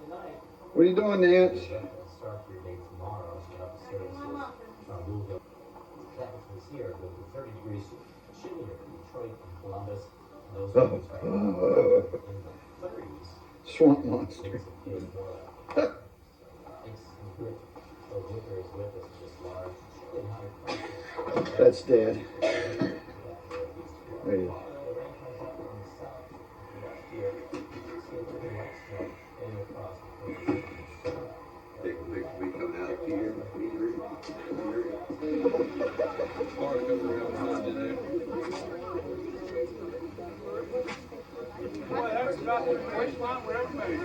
What are you doing, Nance? Start your day tomorrow. Start the services. Louisville. Temperatures here will be 30 degrees chillier for Detroit and Columbus. Those are in the 30s. Swamp monster. That's dead. Wait. Big week coming out here. Well, that's about the waistline where everybody is.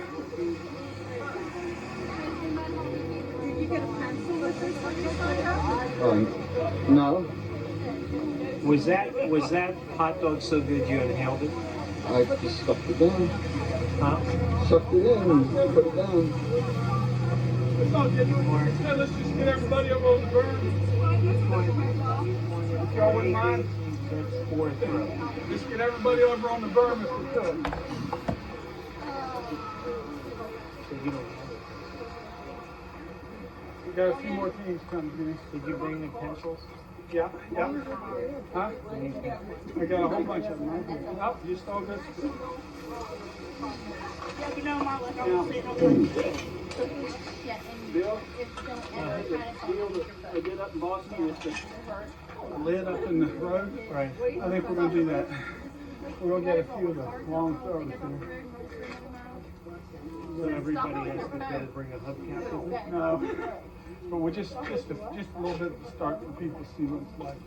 Did you get a pencil with this No. Was that hot dog so good you inhaled it? I just sucked it down. Huh? Sucked it in and put it down. Hey, let's just get everybody over on the burn. If y'all wouldn't mind, just get everybody over on the berm if we could. We got a few more teams coming in. Did you bring the pencils? Yeah. Huh? I got a whole bunch of them right here. Oh, just all good. Yeah, you know, Marla, don't say no. Bill? Deal that I did up in Boston with the lid up in the road. Right. I think we're going to do that. We're going to get a few of the long throws here. So everybody has to go to bring a hubcap with them? No, but we're just a little bit to start for people to see what it's like.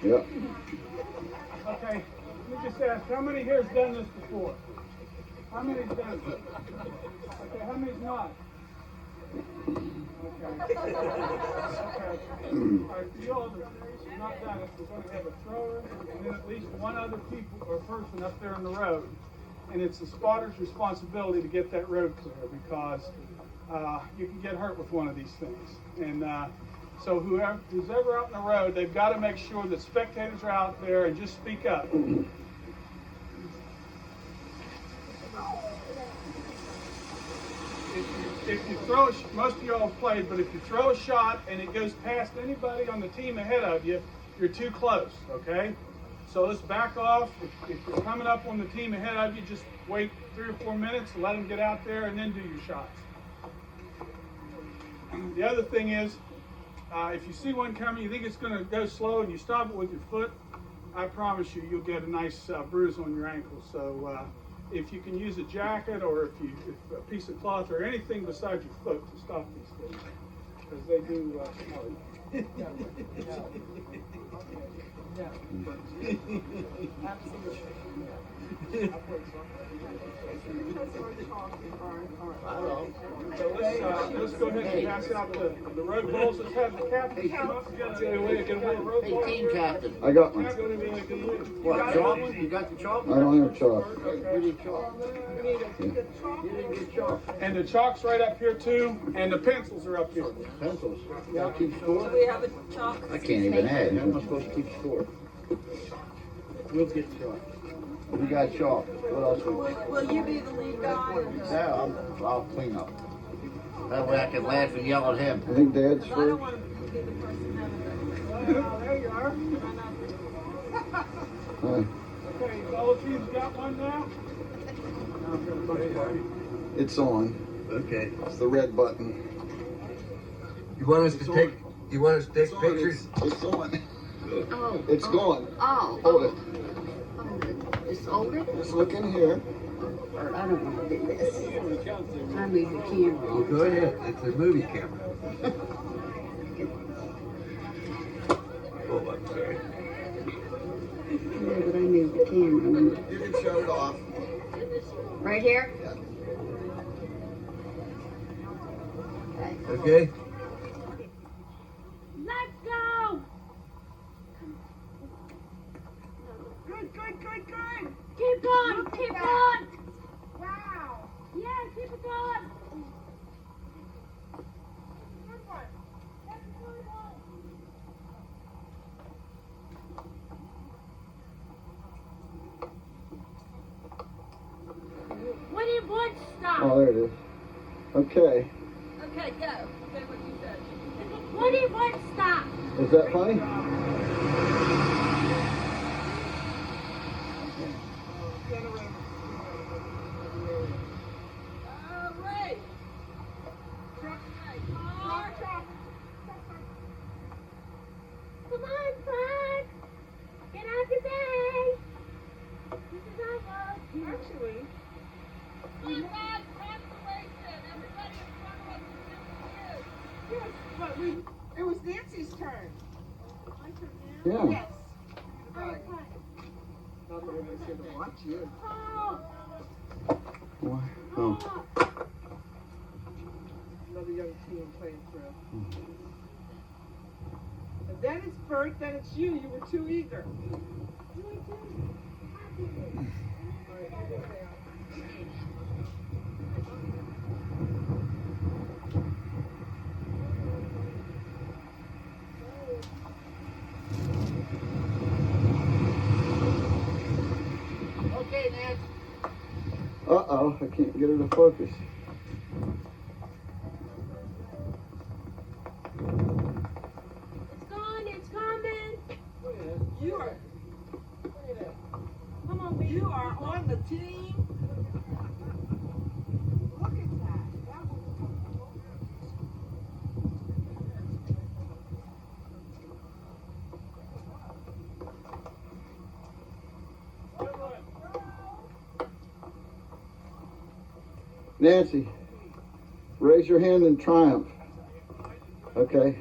Yeah. Okay, let me just ask, how many here's done this before? How many's done it? Okay, how many's not? Okay. Okay. All right, for y'all that have not done it, we're going to have a thrower and then at least one other person up there on the road. And it's the spotter's responsibility to get that road clear because you can get hurt with one of these things. And so who's ever out on the road, they've got to make sure that spectators are out there and just speak up. If you throw, most of y'all have played, but if you throw a shot and it goes past anybody on the team ahead of you, you're too close, okay? So let's back off. If you're coming up on the team ahead of you, just wait 3 or 4 minutes, let them get out there, and then do your shots. The other thing is, if you see one coming, you think it's going to go slow, and you stop it with your foot, I promise you, you'll get a nice bruise on your ankle. So if you can use a jacket or if a piece of cloth or anything besides your foot to stop these things, because they do smart. So let's go ahead and pass out the road balls. Let's have the captain come up and get a road ball. Hey, team captain. I got one. What, chalk? You got the chalk? I don't have chalk. You need chalk. You didn't get chalk. And the chalk's right up here too, and the pencils are up here. Pencils. You keep score? We have a chalk. I can't even add. How am I supposed to keep score? We'll get chalk. We got chalk. What else? Will you be the lead guy? Yeah, I'll clean up. That way I can laugh and yell at him. I think Dad's I don't first. want to be the person having There you are. Okay, all the teams got one now? It's on. Okay. It's the red button. You want us to take pictures? It's on. Oh. It's going. Oh. Hold it. It's older? Just look in here. Or I don't want to do this. I need the camera. Well, go ahead. It's a movie camera. Oh, I'm sorry. Yeah, but I need the camera. You can shut it off. Right here? Okay. What do you want to stop? Oh, there it is. Okay. Okay, go. Say what you said. What do you want to stop? Is that funny? Ray. Truck. Come on, Bud. Get out the bay. This is our road. Actually, yes, but it was Nancy's turn. Yeah. Yes. Okay. Not that anybody's here to watch you. Oh. Why? Oh. Another young team playing through. And then it's Bert, then it's you. You were too eager. Okay, Nance. Uh-oh, I can't get her to focus. It's gone. It's coming. You are. Come on, baby. You are on the team. Look at that. That was Nancy, raise your hand in triumph. Okay.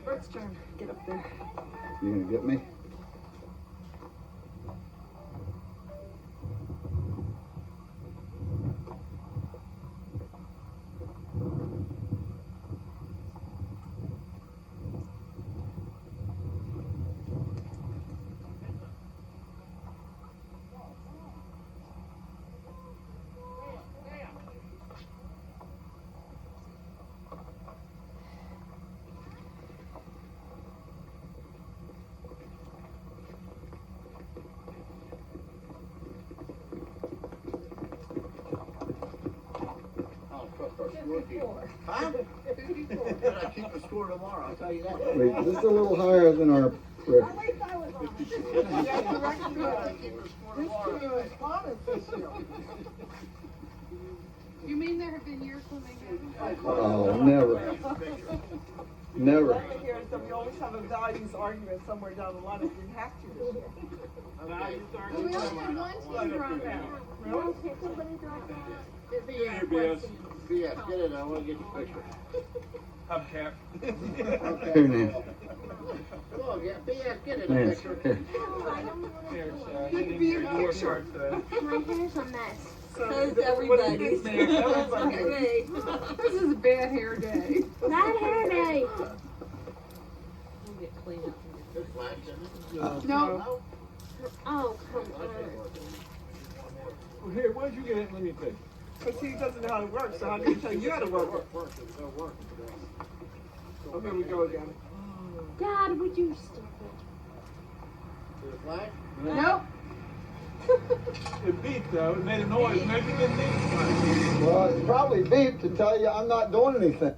Bert's turn. Get up there. You gonna get me? I'll trust our scorekeeper. Huh? But I keep the score tomorrow, I'll tell you that. Wait, just a little higher than our record. At least I was on it. Yeah, the record good. This team is honest this year. You mean there have been years when they haven't? Oh, never. Never. Right here, so we always have a values argument somewhere down the line if we have to this year. We only had one team run now. No, can't somebody drop that? BS, get it, I wanna get your picture. Hubcap. Here, Nancy. Come on, BS, get it, a Nancy, picture. here. Good be a picture. My hair's a mess. So's everybody's. Okay. This is a bad hair day. Bad hair day. There's flags in it. No. Oh, come on. Here, where'd you get it? Let me take. Because he doesn't know how to work, so how do you tell you how to work it? Oh, here we go again. Dad, would you stop There's a flag? Nope. It beeped though. It made a noise. Maybe it didn't beep. Well, it's probably beep to tell you I'm not doing anything.